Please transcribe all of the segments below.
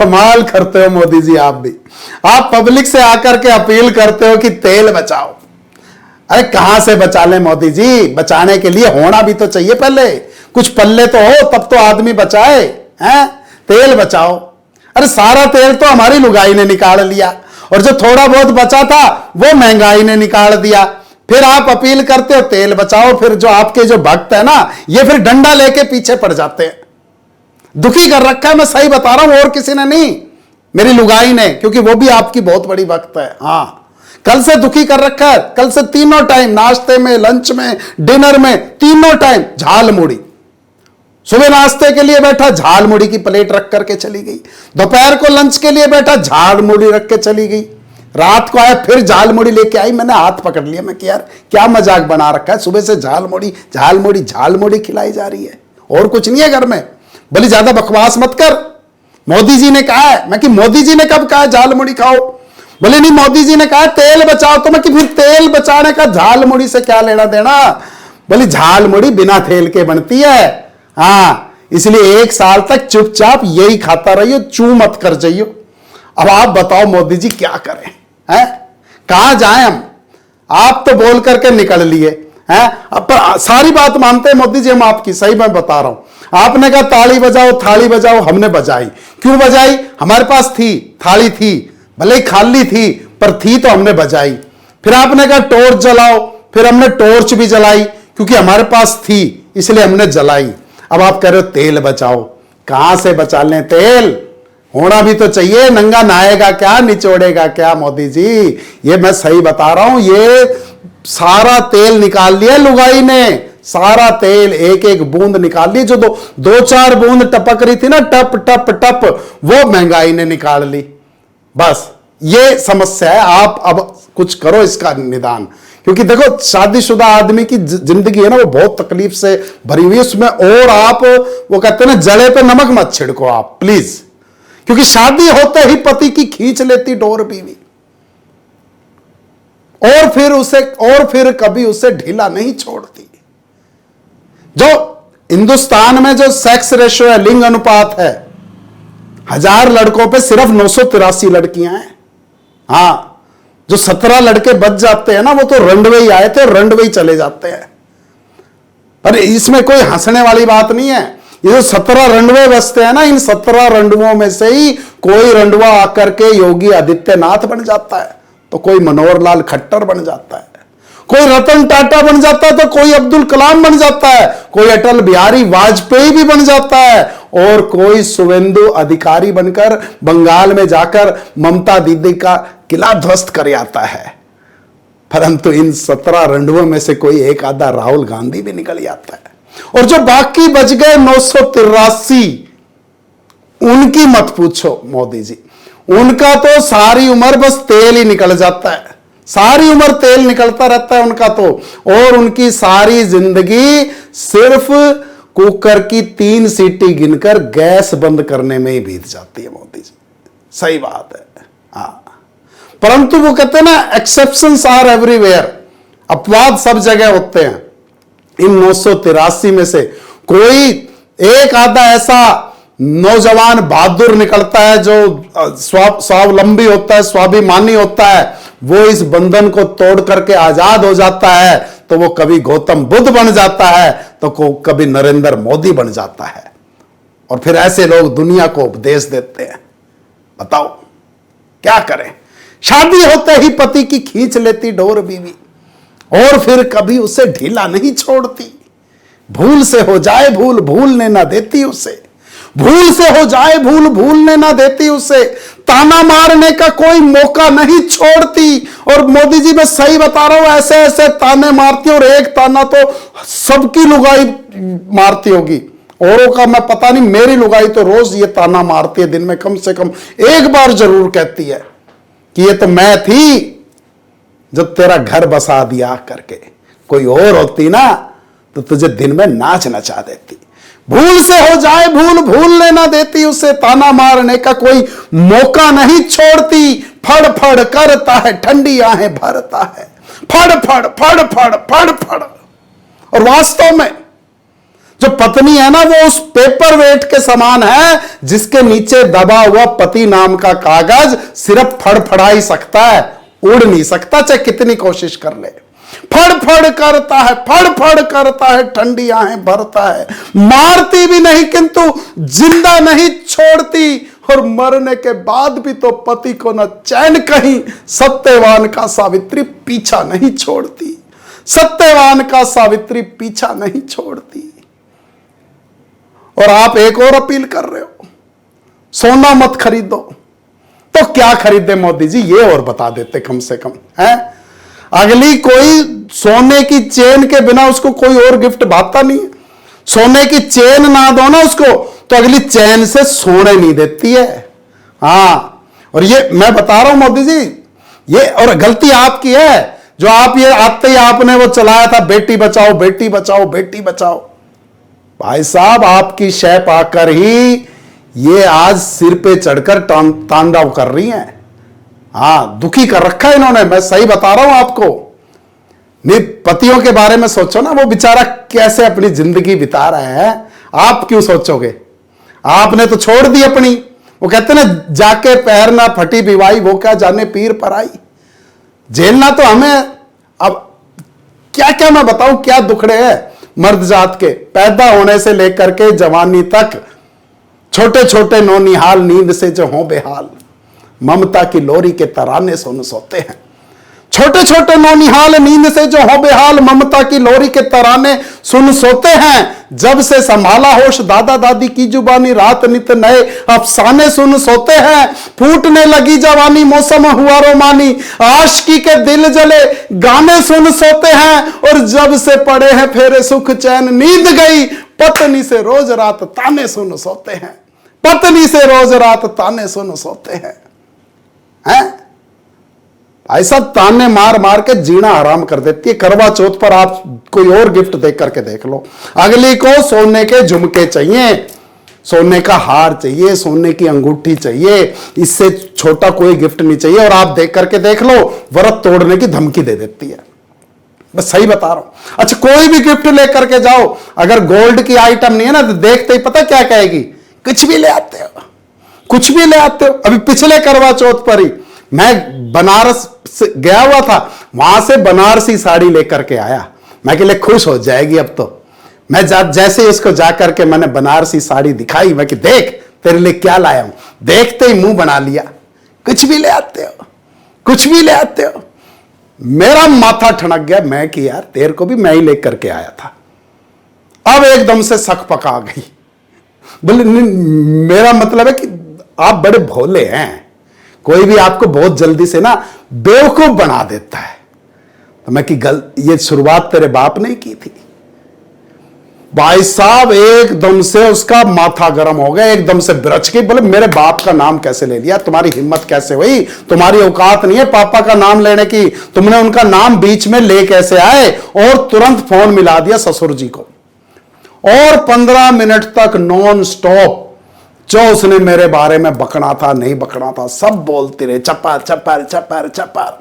कमाल करते हो मोदी जी। आप भी, आप पब्लिक से आकर के अपील करते हो कि तेल बचाओ। अरे कहां से बचा ले मोदी जी? बचाने के लिए होना भी तो चाहिए, पहले कुछ पल्ले तो हो, तब तो आदमी बचाए। हैं, तेल बचाओ। अरे सारा तेल तो हमारी लुगाई ने निकाल लिया, और जो थोड़ा बहुत बचा था वो महंगाई ने निकाल दिया। फिर आप अपील करते हो तेल बचाओ, फिर जो आपके जो भक्त है ना, ये फिर डंडा लेके पीछे पड़ जाते हैं। दुखी कर रखा है, मैं सही बता रहा हूं, और किसी ने नहीं, मेरी लुगाई ने, क्योंकि वो भी आपकी बहुत बड़ी भक्त है। हां, कल से दुखी कर रखा है। कल से तीनों टाइम, नाश्ते में, लंच में, डिनर में, तीनों टाइम झाल मुड़ी। सुबह नाश्ते के लिए बैठा, झाल मुड़ी की प्लेट रख करके चली गई। दोपहर को लंच के लिए बैठा, झाल मुड़ी रख के चली गई। रात को आया, फिर झाल मुड़ी लेके आई। मैंने हाथ पकड़ लिया, मैं कि यार क्या मजाक बना रखा है, सुबह से झाल मुड़ी झाल मुड़ी झाल मुड़ी खिलाई जा रही है, और कुछ नहीं है घर में। बोली ज्यादा बकवास मत कर, मोदी जी ने कहा है। मैं कि मोदी जी ने कब कहा झाल मुड़ी खाओ? बोले नहीं, मोदी जी ने कहा तेल बचाओ। तो मैं कि फिर तेल बचाने का झाल मुड़ी से क्या लेना देना? बोली झाल मुड़ी बिना तेल के बनती है। हां, इसलिए 1 साल तक चुपचाप यही खाता रहियो, चू मत कर जाइयो। अब आप बताओ मोदी जी क्या करें? हैं, कहां जाएं हम? आप तो बोल करके निकल लिए हैं। अब सारी बात मानते हैं मोदी जी हम आपकी, सही मैं बता रहा हूं। आपने कहा ताली बजाओ थाली बजाओ, हमने बजाई। क्यों बजाई? हमारे पास थी, थाली थी, भले ही खाली थी, पर थी तो हमने बजाई। फिर आपने कहा टॉर्च जलाओ, फिर हमने टॉर्च भी जलाई, क्योंकि हमारे पास थी इसलिए हमने जलाई। अब आप कह रहे हो तेल बचाओ, कहां से बचा लें तेल? होना भी तो चाहिए। नंगा नहाएगा क्या, निचोड़ेगा क्या मोदी जी? ये मैं सही बता रहा हूं, ये सारा तेल निकाल लिया लुगाई ने, सारा तेल एक एक बूंद निकाल ली। जो दो चार बूंद टपक रही थी ना, टप टप टप, वो महंगाई ने निकाल ली। बस ये समस्या है। आप अब कुछ करो इसका निदान, क्योंकि देखो शादीशुदा आदमी की जिंदगी है ना, वो बहुत तकलीफ से भरी हुई है उसमें। और आप वो कहते हैं ना, जड़े पे नमक मत छिड़को आप प्लीज, क्योंकि शादी होते ही पति की खींच लेती डोर बीवी, और फिर कभी उसे ढीला नहीं छोड़ती। जो हिंदुस्तान में जो सेक्स रेशियो है, लिंग अनुपात है, 1000 लड़कों पे सिर्फ 983 लड़कियां हैं। हां, जो 17 लड़के बच जाते हैं ना, वो तो रंडवे ही आए थे, रंडवे ही चले जाते हैं। पर इसमें कोई हंसने वाली बात नहीं है। ये जो 17 रंडवे बचते हैं ना, इन 17 रंडवों में से ही कोई रंडवा आकर के योगी आदित्यनाथ बन जाता है, तो कोई मनोहर लाल खट्टर बन जाता है, कोई रतन टाटा बन जाता है, तो कोई अब्दुल कलाम बन जाता है, कोई अटल बिहारी वाजपेयी भी बन जाता है, और कोई शुवेंदु अधिकारी बनकर बंगाल में जाकर ममता दीदी का किला ध्वस्त कर आता है। परंतु इन 17 रंडवों में से कोई एक आधा राहुल गांधी भी निकल जाता है। और जो बाकी बच गए 983, उनकी मत पूछो मोदी जी। उनका तो सारी उम्र बस तेल ही निकल जाता है, सारी उम्र तेल निकलता रहता है उनका तो। और उनकी सारी जिंदगी सिर्फ कुकर की 3 सीटी गिनकर गैस बंद करने में ही बीत जाती है मोदी जी। सही बात है। हाँ, परंतु वो कहते हैं ना, एक्सेप्शंस आर एवरीवेयर, अपवाद सब जगह होते हैं। इन 983 में से कोई एक आधा ऐसा नौजवान बहादुर निकलता है जो स्वावलंबी होता है, स्वाभिमानी होता है, वो इस बंधन को तोड़ करके आजाद हो जाता है, तो वो कभी गौतम बुद्ध बन जाता है, तो कभी नरेंद्र मोदी बन जाता है। और फिर ऐसे लोग दुनिया को उपदेश देते हैं। बताओ क्या करें? शादी होते ही पति की खींच लेती डोर बीवी, और फिर कभी उसे ढीला नहीं छोड़ती। भूल से हो जाए भूल, भूलने ना देती उसे। भूल से हो जाए भूल, भूलने ना देती उसे। ताना मारने का कोई मौका नहीं छोड़ती। और मोदी जी मैं सही बता रहा हूं, ऐसे ऐसे ताने मारती, और एक ताना तो सबकी लुगाई मारती होगी। औरों का मैं पता नहीं, मेरी लुगाई तो रोज ये ताना मारती है, दिन में कम से कम एक बार जरूर कहती है कि ये तो मैं थी जो तेरा घर बसा दिया करके। कोई और होती ना तो तुझे दिन में नाच नचा देती। भूल से हो जाए भूल, भूलने ना देती उसे। ताना मारने का कोई मौका नहीं छोड़ती। फड़ फड़ करता है, ठंडी आहें भरता है। फड़ फड़ फड़ फड़ फड़ फड़। और वास्तव में जो पत्नी है ना, वो उस पेपर वेट के समान है जिसके नीचे दबा हुआ पति नाम का कागज सिर्फ फड़फड़ा ही सकता है, उड़ नहीं सकता चाहे कितनी कोशिश कर ले। फड़फड़ करता है, फड़फड़ करता है, ठंडी आहें भरता है, मारती भी नहीं किंतु जिंदा नहीं छोड़ती, और मरने के बाद भी तो पति को न चैन कहीं, सत्यवान का सावित्री पीछा नहीं छोड़ती, सत्यवान का सावित्री पीछा नहीं छोड़ती। और आप एक और अपील कर रहे हो, सोना मत खरीदो। तो क्या खरीदे मोदी जी, ये और बता देते कम से कम है। अगली कोई सोने की चेन के बिना उसको कोई और गिफ्ट भाता नहीं है। सोने की चेन ना दो ना उसको तो अगली चैन से सोने नहीं देती है। हां, और ये मैं बता रहा हूं मोदी जी, ये और गलती आपकी है जो आप ये आते ही आपने वो चलाया था, बेटी बचाओ बेटी बचाओ बेटी बचाओ। भाई साहब, आपकी शय पाकर ही ये आज सिर पे चढ़कर तांडव कर रही हैं। हां, दुखी कर रखा है इन्होंने, मैं सही बता रहा हूं आपको। नहीं, पतियों के बारे में सोचो ना, वो बेचारा कैसे अपनी जिंदगी बिता रहा है, आप क्यों सोचोगे। आपने तो छोड़ दी अपनी, वो कहते ना जाके पैर ना फटी बिवाई, वो क्या जाने पीर पर आई। झेलना तो हमें। अब क्या क्या मैं बताऊं, क्या दुखड़े हैं मर्द जात के, पैदा होने से लेकर के जवानी तक, छोटे छोटे नौनिहाल नींद से जो हों बेहाल, ममता की लोरी के तराने सुन सोते हैं। छोटे छोटे नौनिहाल नींद से जो हो बेहाल, ममता की लोरी के तराने सुन सोते हैं। जब से संभाला होश दादा दादी की जुबानी, रात नित नए अफसाने सुन सोते हैं। फूटने लगी जवानी, मौसम हुआ रोमानी, आशिकी के दिल जले गाने सुन सोते हैं। और जब से पड़े हैं फेरे सुख चैन, नींद गई पत्नी से रोज रात ताने सुन सोते हैं। पत्नी से रोज रात ताने सुन सोते हैं। ऐसा ताने मार मार के जीना हराम कर देती है। करवा चौथ पर आप कोई और गिफ्ट देख करके देख लो, अगली को सोने के झुमके चाहिए, सोने का हार चाहिए, सोने की अंगूठी चाहिए, इससे छोटा कोई गिफ्ट नहीं चाहिए। और आप देख करके देख लो, व्रत तोड़ने की धमकी दे देती है। बस सही बता रहा हूं। अच्छा, कोई भी गिफ्ट लेकर के जाओ, अगर गोल्ड की आइटम नहीं है ना, तो देखते ही पता क्या कहेगी, कुछ भी ले आते हो, कुछ भी ले आते हो। अभी पिछले करवा चौथ पर ही मैं बनारस से गया हुआ था, वहां से बनारसी साड़ी लेकर के आया। मैं के लिए खुश हो जाएगी अब तो। मैं जैसे इसको जाकर के मैंने बनारसी साड़ी दिखाई, मैं कि देख तेरे लिए क्या लाया हूं, देखते ही मुंह बना लिया, कुछ भी ले आते हो, कुछ भी ले आते हो। मेरा माथा ठनक गया, मैं कि यार तेरे को भी मैं ही लेकर के आया था। अब एकदम से सक पका गई। बोले मेरा मतलब है कि आप बड़े भोले हैं, कोई भी आपको बहुत जल्दी से ना बेवकूफ बना देता है। तो मैं कि ये शुरुआत तेरे बाप ने की थी। भाई साहब एकदम से उसका माथा गर्म हो गया, एकदम से बिरच के बोले मेरे बाप का नाम कैसे ले लिया, तुम्हारी हिम्मत कैसे हुई, तुम्हारी औकात नहीं है पापा का नाम लेने की, तुमने उनका नाम बीच में ले कैसे आए। और तुरंत फोन मिला दिया ससुर जी को, और 15 मिनट तक नॉन स्टॉप जो उसने मेरे बारे में बकना था नहीं बकना था सब बोलती रहे, चपर चपर चपर चपर।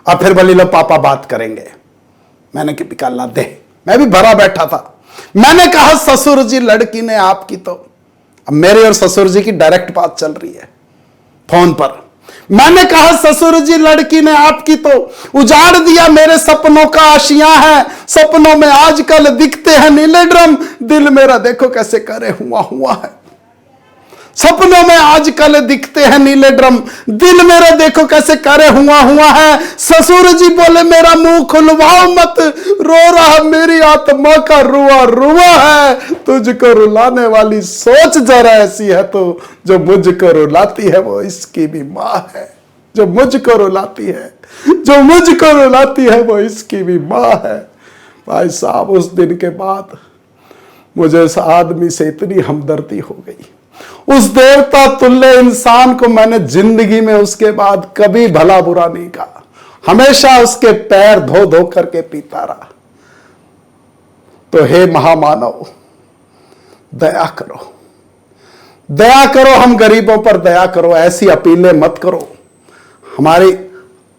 और फिर बोली लो पापा बात करेंगे। मैंने कि निकालना दे, मैं भी भरा बैठा था। मैंने कहा ससुर जी लड़की ने आपकी तो, अब मेरे और ससुर जी की डायरेक्ट बात चल रही है फोन पर। मैंने कहा ससुर जी लड़की ने आपकी तो उजाड़ दिया मेरे सपनों का आशियां है, सपनों में आजकल दिखते हैं नीले ड्रम, दिल मेरा देखो कैसे करे हुआ हुआ है। सपनों में आजकल दिखते हैं नीले ड्रम, दिल मेरा देखो कैसे करे हुआ हुआ है। ससुर जी बोले मेरा मुंह खुलवाओ मत, रो रहा मेरी आत्मा का रुआ रुआ है। तुझको रुलाने वाली सोच जरा ऐसी है तो, जो मुझको रुलाती है वो इसकी भी मां है। जो मुझको रुलाती है, जो मुझको रुलाती है वो इसकी भी मां है। भाई साहब, उस दिन के बाद मुझे उस आदमी से इतनी हमदर्दी हो गई। उस देवता तुल्य इंसान को मैंने जिंदगी में उसके बाद कभी भला बुरा नहीं कहा, हमेशा उसके पैर धो धो करके पीता रहा। तो हे महामानव, दया करो, दया करो, हम गरीबों पर दया करो, ऐसी अपीलें मत करो। हमारी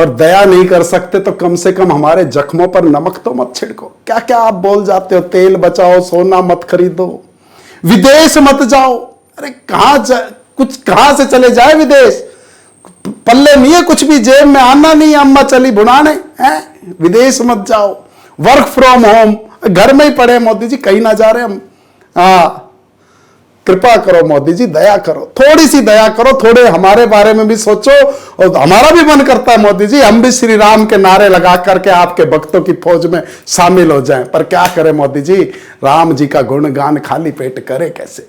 और दया नहीं कर सकते तो कम से कम हमारे जख्मों पर नमक तो मत छिड़को। क्या क्या आप बोल जाते हो, तेल बचाओ, सोना मत खरीदो, विदेश मत जाओ। अरे कहां से चले जाए विदेश? पल्ले नहीं है कुछ भी, जेब में आना नहीं है, अम्मा चली भुनाने हैं, विदेश मत जाओ। वर्क फ्रॉम होम, घर में ही पड़े मोदी जी, कहीं ना जा रहे हम। कृपा करो मोदी जी, दया करो, थोड़ी सी दया करो, थोड़े हमारे बारे में भी सोचो। और हमारा भी मन करता है मोदी जी, हम भी श्री राम के नारे लगा करके आपके भक्तों की फौज में शामिल हो जाएं। पर क्या करें मोदी जी, राम जी का गुणगान खाली पेट करे कैसे?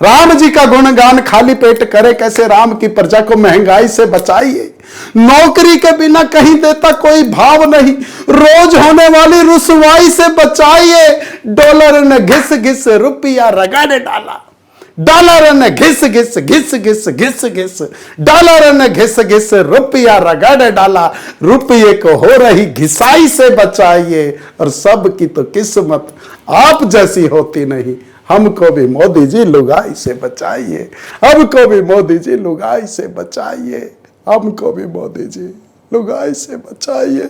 राम जी का गुणगान खाली पेट करे कैसे? राम की प्रजा को महंगाई से बचाइए, नौकरी के बिना कहीं देता कोई भाव नहीं, रोज होने वाली रुसवाई से बचाइए। डॉलर ने घिस घिस रुपया रगड़ डाला, डॉलर ने घिस घिस घिस घिस घिस घिस, डॉलर ने घिस घिस रुपया रगड़ डाला। रुपये को हो रही घिसाई से बचाइए, और सबकी तो किस्मत आप जैसी होती नहीं। हमको भी मोदी जी लुगाई से बचाइए, हमको भी मोदी जी लुगाई से बचाइए, हमको भी मोदी जी लुगाई से बचाइए।